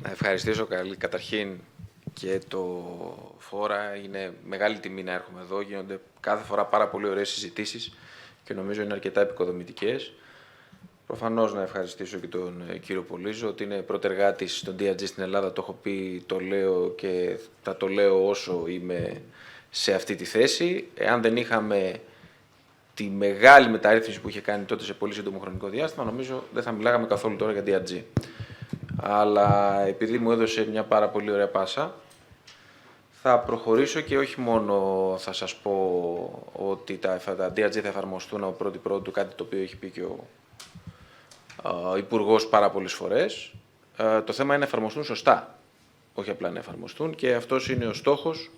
Να ευχαριστήσω καταρχήν και το φόρα. Είναι μεγάλη τιμή να έρχομαι εδώ. Γίνονται κάθε φορά πάρα πολύ ωραίες συζητήσεις και νομίζω είναι αρκετά επικοδομητικές. Προφανώς να ευχαριστήσω και τον κύριο Πολύζο, ότι είναι πρωτεργάτης στον DRG στην Ελλάδα. Το έχω πει, το λέω και θα το λέω όσο είμαι σε αυτή τη θέση. Εάν δεν είχαμε τη μεγάλη μεταρρύθμιση που είχε κάνει τότε σε πολύ σύντομο χρονικό διάστημα, νομίζω δεν θα μιλάγαμε καθόλου τώρα για DRG. Αλλά επειδή μου έδωσε μια πάρα πολύ ωραία πάσα, θα προχωρήσω και όχι μόνο θα σας πω ότι τα DRG θα εφαρμοστούν από πρώτη πρώτου, κάτι το οποίο έχει πει και ο Υπουργός πάρα πολλές φορές. Το θέμα είναι να εφαρμοστούν σωστά, όχι απλά να εφαρμοστούν, και αυτός είναι ο στόχος,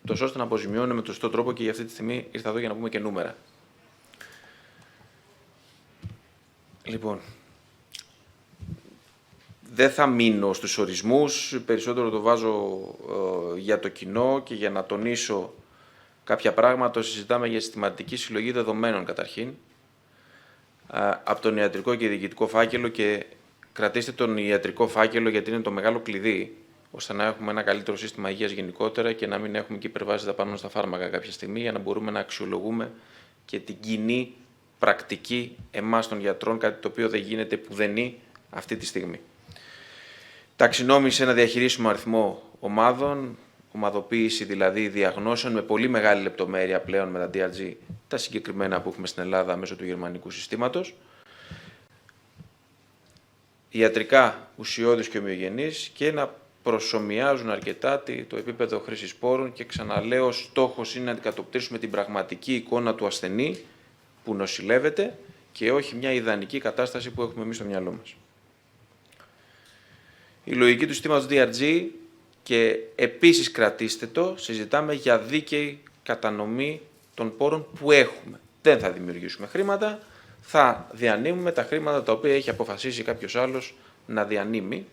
τόσο ώστε να αποζημιώνουμε με τον σωστό τρόπο, και για αυτή τη στιγμή ήρθα εδώ για να πούμε και νούμερα. Λοιπόν, δεν θα μείνω στους ορισμούς, περισσότερο το βάζω για το κοινό και για να τονίσω κάποια πράγματα. Συζητάμε για συστηματική συλλογή δεδομένων καταρχήν, από τον ιατρικό και διοικητικό φάκελο, και κρατήστε τον ιατρικό φάκελο γιατί είναι το μεγάλο κλειδί, ώστε να έχουμε ένα καλύτερο σύστημα υγείας γενικότερα και να μην έχουμε και υπερβάσεις δαπανών στα φάρμακα κάποια στιγμή, για να μπορούμε να αξιολογούμε και την κοινή πρακτική εμάς των γιατρών, κάτι το οποίο δεν γίνεται πουδενή αυτή τη στιγμή. Ταξινόμηση, ένα διαχειρίσιμο αριθμό ομάδων, ομαδοποίηση δηλαδή διαγνώσεων με πολύ μεγάλη λεπτομέρεια πλέον με τα DRG, τα συγκεκριμένα που έχουμε στην Ελλάδα μέσω του γερμανικού συστήματος. Ιατρικά, ουσιώδης και ομοιογενείς, και να προσομοιάζουν αρκετά το επίπεδο χρήσης πόρων, και ξαναλέω, στόχος είναι να αντικατοπτρίσουμε την πραγματική εικόνα του ασθενή που νοσηλεύεται και όχι μια ιδανική κατάσταση που έχουμε εμείς στο μυαλό μας. Η λογική του συστήματος DRG, και επίσης κρατήστε το, συζητάμε για δίκαιη κατανομή των πόρων που έχουμε. Δεν θα δημιουργήσουμε χρήματα, θα διανύμουμε τα χρήματα τα οποία έχει αποφασίσει κάποιος άλλος να διανύμει,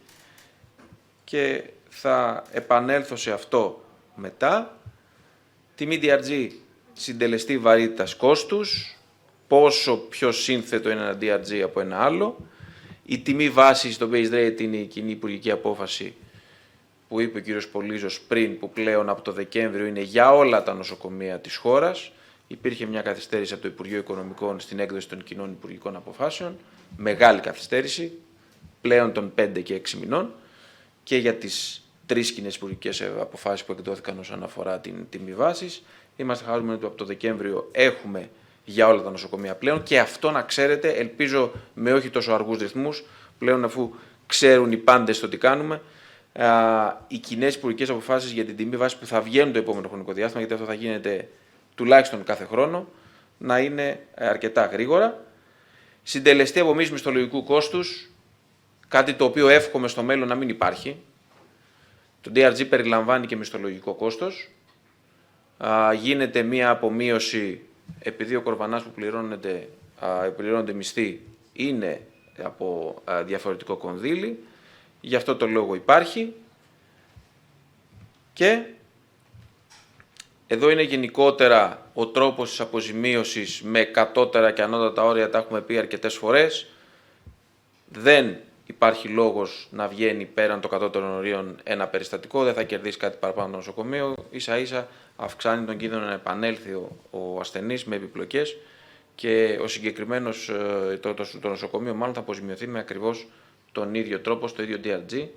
και θα επανέλθω σε αυτό μετά. Τιμή DRG, συντελεστή βαρύτητας κόστους, πόσο πιο σύνθετο είναι ένα DRG από ένα άλλο. Η τιμή βάση στο base rate είναι η κοινή υπουργική απόφαση που είπε ο κύριος Πολύζος πριν, που πλέον από το Δεκέμβριο είναι για όλα τα νοσοκομεία της χώρας. Υπήρχε μια καθυστέρηση από το Υπουργείο Οικονομικών στην έκδοση των κοινών υπουργικών αποφάσεων, μεγάλη καθυστέρηση, πλέον των 5 και 6 μηνών, και για τις 3 κοινές υπουργικές αποφάσεις που εκδόθηκαν όσον αφορά την τιμή βάσης. Είμαστε χαρούμενοι ότι από το Δεκέμβριο έχουμε για όλα τα νοσοκομεία πλέον, και αυτό να ξέρετε, ελπίζω με όχι τόσο αργούς ρυθμούς, πλέον αφού ξέρουν οι πάντες το τι κάνουμε, οι κοινές υπουργικές αποφάσεις για την τιμή βάση που θα βγαίνουν το επόμενο χρονικό διάστημα, γιατί αυτό θα γίνεται τουλάχιστον κάθε χρόνο, να είναι αρκετά γρήγορα. Συντελεστή απομείωσης μισθολογικού κόστους, κάτι το οποίο εύχομαι στο μέλλον να μην υπάρχει. Το DRG περιλαμβάνει και μισθολογικό κόστος. Γίνεται μία απομείωση, επειδή ο κορβανάς που πληρώνονται μισθοί είναι από διαφορετικό κονδύλι, γι' αυτό το λόγο υπάρχει. Και εδώ είναι γενικότερα ο τρόπος της αποζημίωσης με κατώτερα και ανώτατα όρια, τα έχουμε πει αρκετές φορές. Δεν υπάρχει λόγος να βγαίνει πέραν των κατώτερων ορίων ένα περιστατικό, δεν θα κερδίσει κάτι παραπάνω το νοσοκομείο, ίσα ίσα αυξάνει τον κίνδυνο να επανέλθει ο ασθενής με επιπλοκές, και ο συγκεκριμένος, το νοσοκομείο μάλλον θα αποζημιωθεί με ακριβώς τον ίδιο τρόπο, στο ίδιο DRG.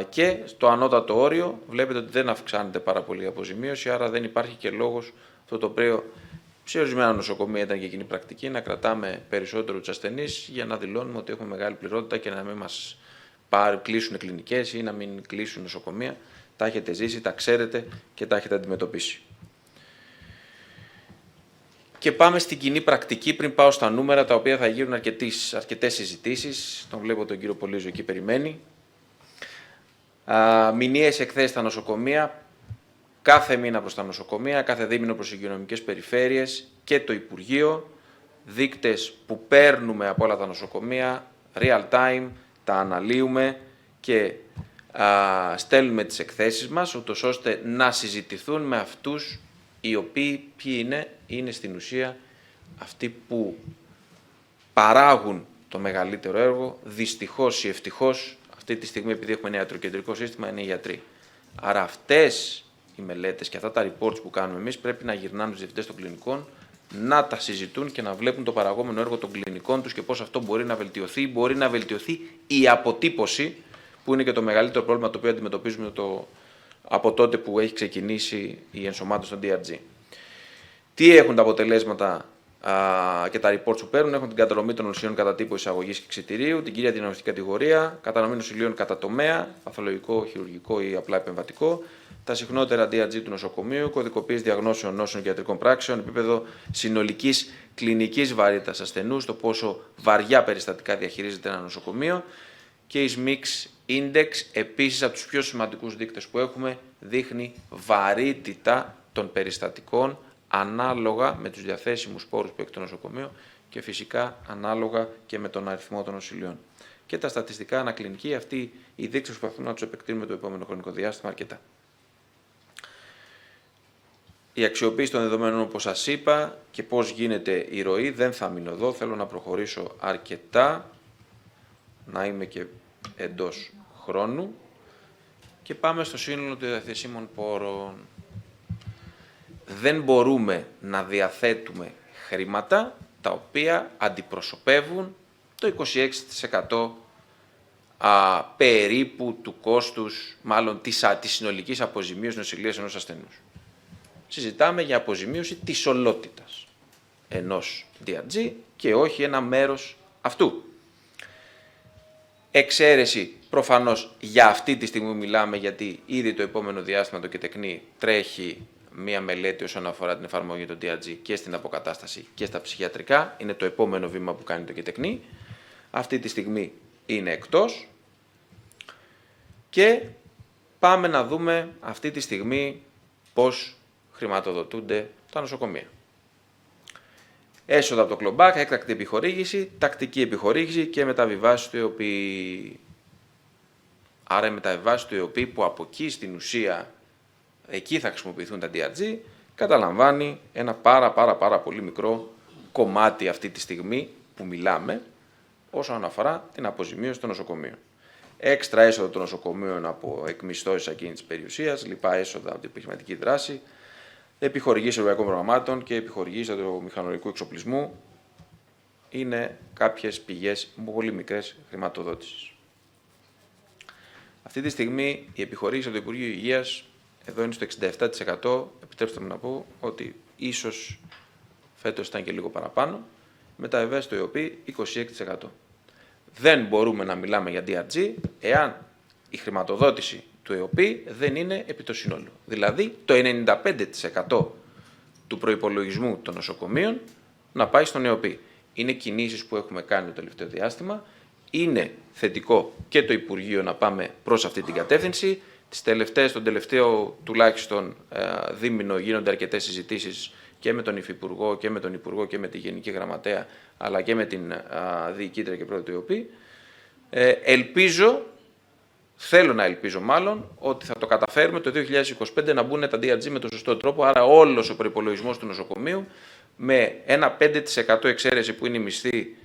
Και στο ανώτατο όριο βλέπετε ότι δεν αυξάνεται πάρα πολύ η αποζημίωση, άρα δεν υπάρχει και λόγος, αυτό το οποίο σε ορισμένα νοσοκομεία ήταν και κοινή πρακτική, να κρατάμε περισσότερο τους ασθενείς για να δηλώνουμε ότι έχουμε μεγάλη πληρότητα και να μην μας κλείσουν κλινικές ή να μην κλείσουν νοσοκομεία. Τα έχετε ζήσει, τα ξέρετε και τα έχετε αντιμετωπίσει. Και πάμε στην κοινή πρακτική, πριν πάω στα νούμερα, τα οποία θα γίνουν αρκετές συζητήσεις. Τον βλέπω τον κύριο Πολύζο εκεί περιμένει. Μηνιαίες εκθέσεις στα νοσοκομεία, κάθε μήνα προς τα νοσοκομεία, κάθε δίμηνο προς τις υγειονομικές περιφέρειες και το Υπουργείο. Δείκτες που παίρνουμε από όλα τα νοσοκομεία, real time, τα αναλύουμε και στέλνουμε τις εκθέσεις μας, ούτως ώστε να συζητηθούν με αυτούς οι οποίοι είναι στην ουσία αυτοί που παράγουν το μεγαλύτερο έργο. Δυστυχώς ή ευτυχώς, Αυτή τη στιγμή, επειδή έχουμε ένα ιατροκεντρικό σύστημα, είναι οι γιατροί. Άρα αυτές οι μελέτες και αυτά τα reports που κάνουμε εμείς πρέπει να γυρνάνε στους διευθυντές των κλινικών, να τα συζητούν και να βλέπουν το παραγόμενο έργο των κλινικών τους και πώς αυτό μπορεί να βελτιωθεί. Μπορεί να βελτιωθεί η αποτύπωση, που είναι και το μεγαλύτερο πρόβλημα το οποίο αντιμετωπίζουμε από τότε που έχει ξεκινήσει η ενσωμάτωση των DRG. Τι έχουν τα αποτελέσματα και τα reports που παίρνουν? Έχουν την κατανομή των νοσηλείων κατά τύπο εισαγωγής και εξιτηρίου, την κύρια διαγνωστική κατηγορία, κατανομή νοσηλείων κατά τομέα, παθολογικό, χειρουργικό ή απλά επεμβατικό, τα συχνότερα DRG του νοσοκομείου, κωδικοποίηση διαγνώσεων νόσων και ιατρικών πράξεων, επίπεδο συνολικής κλινικής βαρύτητας ασθενούς, το πόσο βαριά περιστατικά διαχειρίζεται ένα νοσοκομείο, Case Mix Index, επίσης από τους πιο σημαντικούς δείκτες που έχουμε, δείχνει βαρύτητα των περιστατικών ανάλογα με τους διαθέσιμους πόρους που έχει το νοσοκομείο και φυσικά ανάλογα και με τον αριθμό των νοσηλείων. Και τα στατιστικά ανακλινική, αυτοί οι δείκτες που προσπαθούμε να τους επεκτείνουμε το επόμενο χρονικό διάστημα αρκετά. Η αξιοποίηση των δεδομένων, όπως σας είπα, και πώς γίνεται η ροή, δεν θα μείνω εδώ, θέλω να προχωρήσω αρκετά, να είμαι και εντός χρόνου και πάμε στο σύνολο των διαθεσίμων πόρων. Δεν μπορούμε να διαθέτουμε χρήματα τα οποία αντιπροσωπεύουν το 26% περίπου του κόστους, μάλλον της συνολικής αποζημίωσης νοσηλείας ενός ασθενούς. Συζητάμε για αποζημίωση της ολότητας ενός DRG και όχι ένα μέρος αυτού. Εξαίρεση προφανώς για αυτή τη στιγμή μιλάμε, γιατί ήδη το επόμενο διάστημα το ΚΕΤΕΚΝΗ τρέχει μία μελέτη όσον αφορά την εφαρμογή των DRG και στην αποκατάσταση και στα ψυχιατρικά. Είναι το επόμενο βήμα που κάνει το ΚΕΤΕΚΝΗ. Αυτή τη στιγμή είναι εκτός. Και πάμε να δούμε αυτή τη στιγμή πώς χρηματοδοτούνται τα νοσοκομεία. Έσοδα από το κλομπάκ, έκτακτη επιχορήγηση, τακτική επιχορήγηση και μεταβιβάσεις του ΕΟΠΗ. Άρα οι μεταβιβάσεις του ΕΟΠΗ που από εκεί στην ουσία εκεί θα χρησιμοποιηθούν τα DRG, καταλαμβάνει ένα πάρα πολύ μικρό κομμάτι αυτή τη στιγμή που μιλάμε όσον αφορά την αποζημίωση των νοσοκομείων. Έξτρα έσοδα των νοσοκομείων από εκμισθώσεις ακίνητης περιουσίας, λοιπά έσοδα από την επιχειρηματική δράση, επιχορηγήσεις εργατικών προγραμμάτων και επιχορηγήσεις μηχανολογικού εξοπλισμού είναι κάποιες πηγές πολύ μικρές χρηματοδότησης. Αυτή τη στιγμή η επιχορήγηση από το Υπουργείο Υγείας εδώ είναι στο 67%. Επιτρέψτε μου να πω ότι ίσως φέτος ήταν και λίγο παραπάνω. Μεταβιβάσεις στο ΕΟΠΗ 26%. Δεν μπορούμε να μιλάμε για DRG εάν η χρηματοδότηση του ΕΟΠΗ δεν είναι επί το σύνολο. Δηλαδή το 95% του προϋπολογισμού των νοσοκομείων να πάει στον ΕΟΠΗ. Είναι κινήσεις που έχουμε κάνει το τελευταίο διάστημα. Είναι θετικό και το Υπουργείο να πάμε προς αυτή την κατεύθυνση. Τον τελευταίο τουλάχιστον δίμηνο γίνονται αρκετές συζητήσεις και με τον Υφυπουργό και με τον Υπουργό και με τη Γενική Γραμματέα, αλλά και με την Διοικήτρια και Πρόεδρο του ΕΟΠΗ. Θέλω να ελπίζω μάλλον ότι θα το καταφέρουμε το 2025 να μπουν τα DRG με τον σωστό τρόπο, άρα όλος ο προϋπολογισμός του νοσοκομείου με ένα 5% εξαίρεση που είναι η μισθή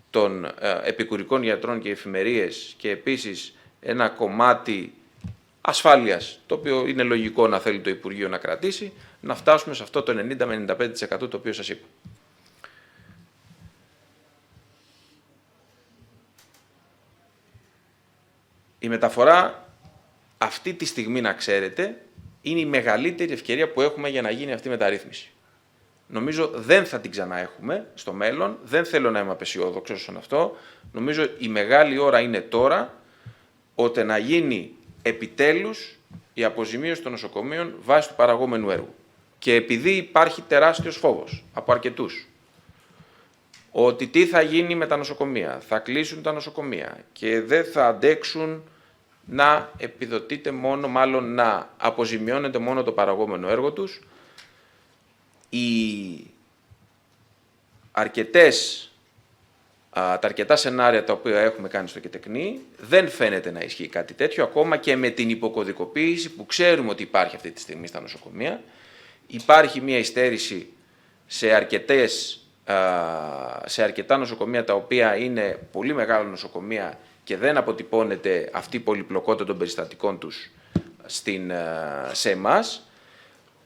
των επικουρικών γιατρών και εφημερίες και επίσης ένα κομμάτι ασφάλειας, το οποίο είναι λογικό να θέλει το Υπουργείο να κρατήσει, να φτάσουμε σε αυτό το 90 με 95% το οποίο σας είπα. Η μεταφορά αυτή τη στιγμή, να ξέρετε, είναι η μεγαλύτερη ευκαιρία που έχουμε για να γίνει αυτή η μεταρρύθμιση. Νομίζω δεν θα την ξαναέχουμε στο μέλλον, δεν θέλω να είμαι απεσιόδοξος στον αυτό. Νομίζω η μεγάλη ώρα είναι τώρα, ώστε να γίνει επιτέλους η αποζημίωση των νοσοκομείων βάσει του παραγόμενου έργου. Και επειδή υπάρχει τεράστιος φόβος από αρκετούς, ότι τι θα γίνει με τα νοσοκομεία, θα κλείσουν τα νοσοκομεία και δεν θα αντέξουν να επιδοτείται μόνο, μάλλον να αποζημιώνεται μόνο το παραγόμενο έργο τους, τα αρκετά σενάρια τα οποία έχουμε κάνει στο ΚΕΤΕΚΝΗ δεν φαίνεται να ισχύει κάτι τέτοιο, ακόμα και με την υποκωδικοποίηση που ξέρουμε ότι υπάρχει αυτή τη στιγμή στα νοσοκομεία. Υπάρχει μια υστέρηση σε αρκετά νοσοκομεία τα οποία είναι πολύ μεγάλα νοσοκομεία και δεν αποτυπώνεται αυτή η πολυπλοκότητα των περιστατικών τους σε εμάς,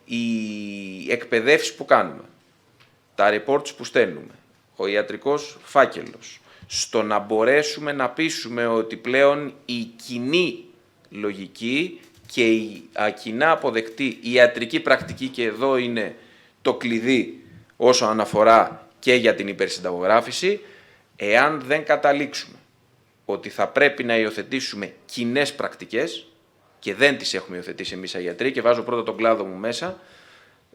οι εκπαιδεύσεις που κάνουμε, τα reports που στέλνουμε, ο ιατρικός φάκελος, στο να μπορέσουμε να πείσουμε ότι πλέον η κοινή λογική και η κοινά αποδεκτή ιατρική πρακτική, και εδώ είναι το κλειδί όσο αναφορά και για την υπερσυνταγογράφηση, εάν δεν καταλήξουμε ότι θα πρέπει να υιοθετήσουμε κοινές πρακτικές, και δεν τις έχουμε υιοθετήσει εμείς οι γιατροί, και βάζω πρώτα τον κλάδο μου μέσα,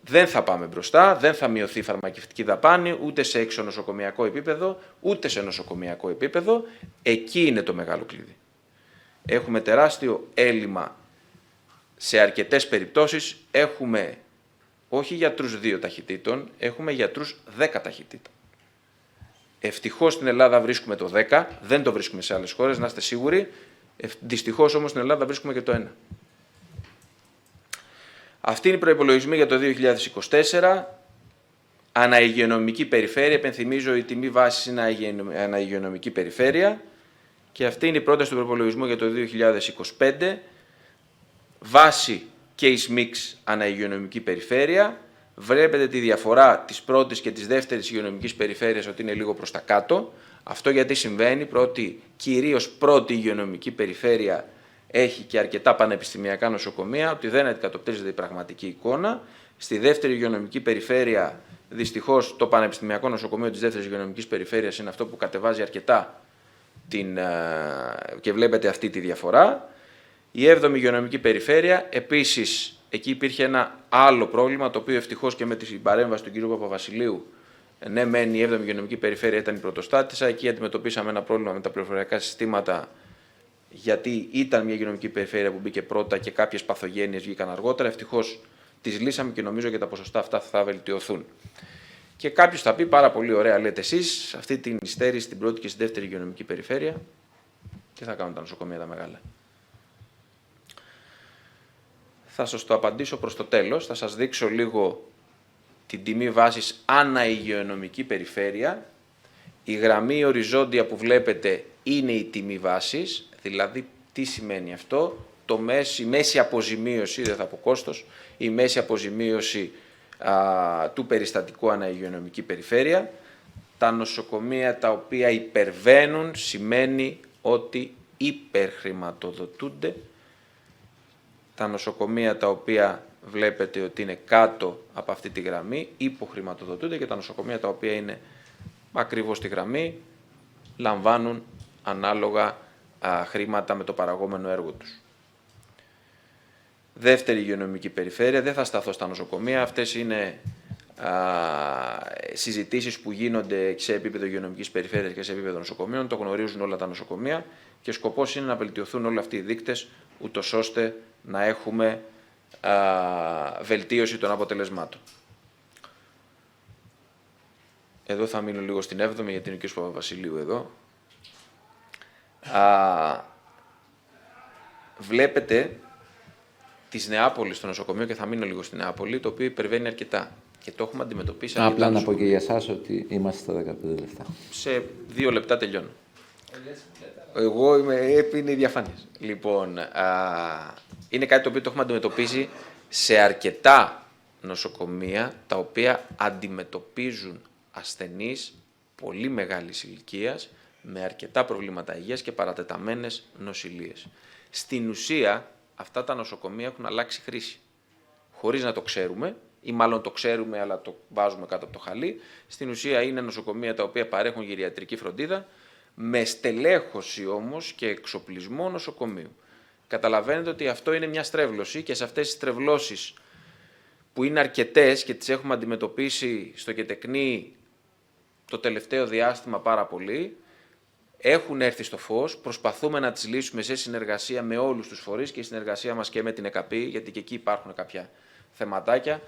δεν θα πάμε μπροστά, δεν θα μειωθεί η φαρμακευτική δαπάνη ούτε σε εξωνοσοκομιακό επίπεδο, ούτε σε νοσοκομιακό επίπεδο. Εκεί είναι το μεγάλο κλειδί. Έχουμε τεράστιο έλλειμμα σε αρκετές περιπτώσεις. Έχουμε όχι γιατρούς 2 ταχυτήτων, έχουμε γιατρούς 10 ταχυτήτων. Ευτυχώς στην Ελλάδα βρίσκουμε το 10, δεν το βρίσκουμε σε άλλες χώρες, να είστε σίγουροι. Δυστυχώς όμως στην Ελλάδα βρίσκουμε και το 1. Αυτή είναι η προϋπολογισμή για το 2024. Αναϊγειονομική περιφέρεια. Επενθυμίζω, η τιμή βάσης είναι αναϊγειονομική περιφέρεια. Και αυτή είναι η πρόταση του προϋπολογισμού για το 2025. Βάση case mix αναϊγειονομική περιφέρεια. Βλέπετε τη διαφορά της πρώτης και της δεύτερης υγειονομικής περιφέρειας ότι είναι λίγο προς τα κάτω. Αυτό γιατί συμβαίνει, κυρίως πρώτη υγειονομική περιφέρεια έχει και αρκετά πανεπιστημιακά νοσοκομεία, ότι δεν αντικατοπτρίζεται η πραγματική εικόνα. Στη δεύτερη υγειονομική περιφέρεια, δυστυχώς, το πανεπιστημιακό νοσοκομείο της δεύτερης υγειονομικής περιφέρειας είναι αυτό που κατεβάζει αρκετά και βλέπετε αυτή τη διαφορά. Η 7η υγειονομική περιφέρεια, επίσης, εκεί υπήρχε ένα άλλο πρόβλημα, το οποίο ευτυχώς και με την παρέμβαση του κ. Παπαβασιλείου, ναι, μεν η 7η υγειονομική περιφέρεια ήταν η πρωτοστάτησα, εκεί αντιμετωπίσαμε ένα πρόβλημα με τα πληροφοριακά συστήματα, γιατί ήταν μια υγειονομική περιφέρεια που μπήκε πρώτα και κάποιες παθογένειες βγήκαν αργότερα. Ευτυχώς τις λύσαμε και νομίζω και τα ποσοστά αυτά θα βελτιωθούν. Και κάποιος θα πει, πάρα πολύ ωραία λέτε εσείς, αυτή την υστέρηση στην πρώτη και στη δεύτερη υγειονομική περιφέρεια, τι θα κάνουν τα νοσοκομεία τα μεγάλα. Θα σας το απαντήσω προς το τέλος, θα σας δείξω λίγο την τιμή βάσης ανά υγειονομική περιφέρεια. Η γραμμή οριζόντια που βλέπετε είναι η τιμή βάσης, δηλαδή τι σημαίνει αυτό, η μέση αποζημίωση, δεν θα πω κόστος, η μέση αποζημίωση του περιστατικού ανά υγειονομική περιφέρεια. Τα νοσοκομεία τα οποία υπερβαίνουν σημαίνει ότι υπερχρηματοδοτούνται. Τα νοσοκομεία τα οποία βλέπετε ότι είναι κάτω από αυτή τη γραμμή υποχρηματοδοτούνται, και τα νοσοκομεία τα οποία είναι ακριβώς στη γραμμή λαμβάνουν ανάλογα χρήματα με το παραγόμενο έργο τους. Δεύτερη υγειονομική περιφέρεια, δεν θα σταθώ στα νοσοκομεία, αυτές είναι συζητήσεις που γίνονται σε επίπεδο υγειονομικής περιφέρειας και σε επίπεδο νοσοκομείων, το γνωρίζουν όλα τα νοσοκομεία και σκοπός είναι να βελτιωθούν όλοι αυτοί οι δείκτες, ούτως ώστε να έχουμε βελτίωση των αποτελεσμάτων. Εδώ θα μείνω λίγο στην 7η, γιατί είναι ο κ. Παπαβασιλείου εδώ. Βλέπετε της Νεάπολης στο νοσοκομείο, και θα μείνω λίγο στην Νεάπολη, το οποίο υπερβαίνει αρκετά. Και το έχουμε αντιμετωπίσει. Απλά να πω και για εσάς ότι είμαστε στα 15 λεπτά. Σε 2 λεπτά τελειώνω. Εγώ είναι η διαφάνεια. Λοιπόν, είναι κάτι το οποίο το έχουμε αντιμετωπίσει σε αρκετά νοσοκομεία, τα οποία αντιμετωπίζουν ασθενείς πολύ μεγάλης ηλικίας, με αρκετά προβλήματα υγείας και παρατεταμένες νοσηλείες. Στην ουσία, αυτά τα νοσοκομεία έχουν αλλάξει χρήση. Χωρίς να το ξέρουμε, ή μάλλον το ξέρουμε, αλλά το βάζουμε κάτω από το χαλί. Στην ουσία είναι νοσοκομεία τα οποία παρέχουν γυριατρική φροντίδα, με στελέχωση όμως και εξοπλισμό νοσοκομείου. Καταλαβαίνετε ότι αυτό είναι μια στρέβλωση, και σε αυτές τις στρεβλώσεις, που είναι αρκετές και τις έχουμε αντιμετωπίσει στο ΚΕΤΕΚΝΗ το τελευταίο διάστημα πάρα πολύ, έχουν έρθει στο φως, προσπαθούμε να τις λύσουμε σε συνεργασία με όλους τους φορείς, και η συνεργασία μας και με την ΕΚΑΠΗ, γιατί και εκεί υπάρχουν κάποια θεματάκια.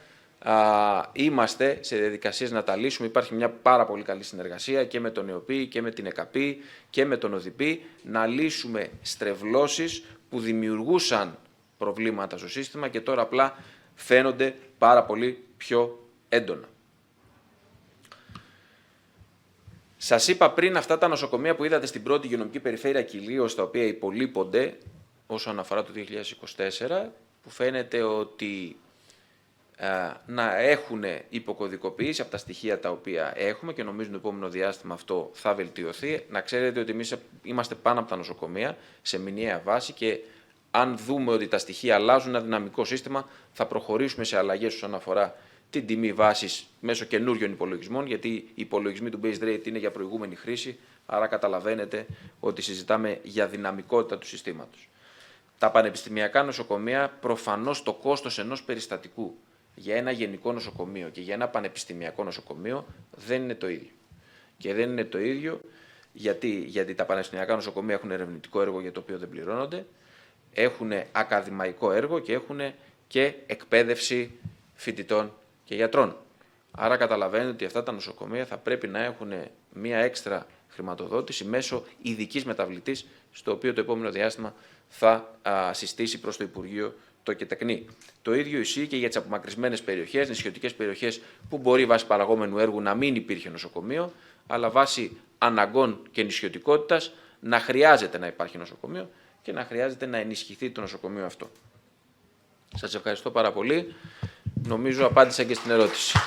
Είμαστε σε διαδικασίες να τα λύσουμε. Υπάρχει μια πάρα πολύ καλή συνεργασία και με τον ΕΟΠΗ και με την ΕΚΑΠΗ και με τον ΟΔΙΠΗ, να λύσουμε στρεβλώσεις που δημιουργούσαν προβλήματα στο σύστημα και τώρα απλά φαίνονται πάρα πολύ πιο έντονα. Σας είπα πριν αυτά τα νοσοκομεία που είδατε στην πρώτη υγειονομική περιφέρεια Κιλίος, τα οποία υπολείπονται όσον αφορά το 2024, που φαίνεται ότι να έχουν υποκωδικοποιήσει από τα στοιχεία τα οποία έχουμε και νομίζω το επόμενο διάστημα αυτό θα βελτιωθεί. Να ξέρετε ότι εμείς είμαστε πάνω από τα νοσοκομεία σε μηνιαία βάση και αν δούμε ότι τα στοιχεία αλλάζουν ένα δυναμικό σύστημα, θα προχωρήσουμε σε αλλαγές όσον αφορά την τιμή βάσης μέσω καινούριων υπολογισμών, γιατί οι υπολογισμοί του base rate είναι για προηγούμενη χρήση, άρα καταλαβαίνετε ότι συζητάμε για δυναμικότητα του συστήματος. Τα πανεπιστημιακά νοσοκομεία, προφανώς το κόστος ενός περιστατικού για ένα γενικό νοσοκομείο και για ένα νοσοκομείο δεν είναι το ίδιο. Και δεν είναι το ίδιο γιατί τα πανεπιστημιακά νοσοκομεία έχουν ερευνητικό έργο για το οποίο δεν πληρώνονται, έχουν ακαδημαϊκό έργο και έχουν και εκπαίδευση φοιτητών και γιατρών. Άρα καταλαβαίνετε ότι αυτά τα νοσοκομεία θα πρέπει να έχουν μία έξτρα χρηματοδότηση μέσω ειδικής μεταβλητής, στο οποίο το επόμενο διάστημα θα συστήσει προς το Υπουργείο το ΚΕΤΕΚΝΗ. Το ίδιο ισχύει και για τις απομακρυσμένες περιοχές, νησιωτικές περιοχές, που μπορεί βάσει παραγόμενου έργου να μην υπήρχε νοσοκομείο, αλλά βάσει αναγκών και νησιωτικότητας να χρειάζεται να υπάρχει νοσοκομείο και να χρειάζεται να ενισχυθεί το νοσοκομείο αυτό. Σας ευχαριστώ πάρα πολύ. Νομίζω απάντησα και στην ερώτηση.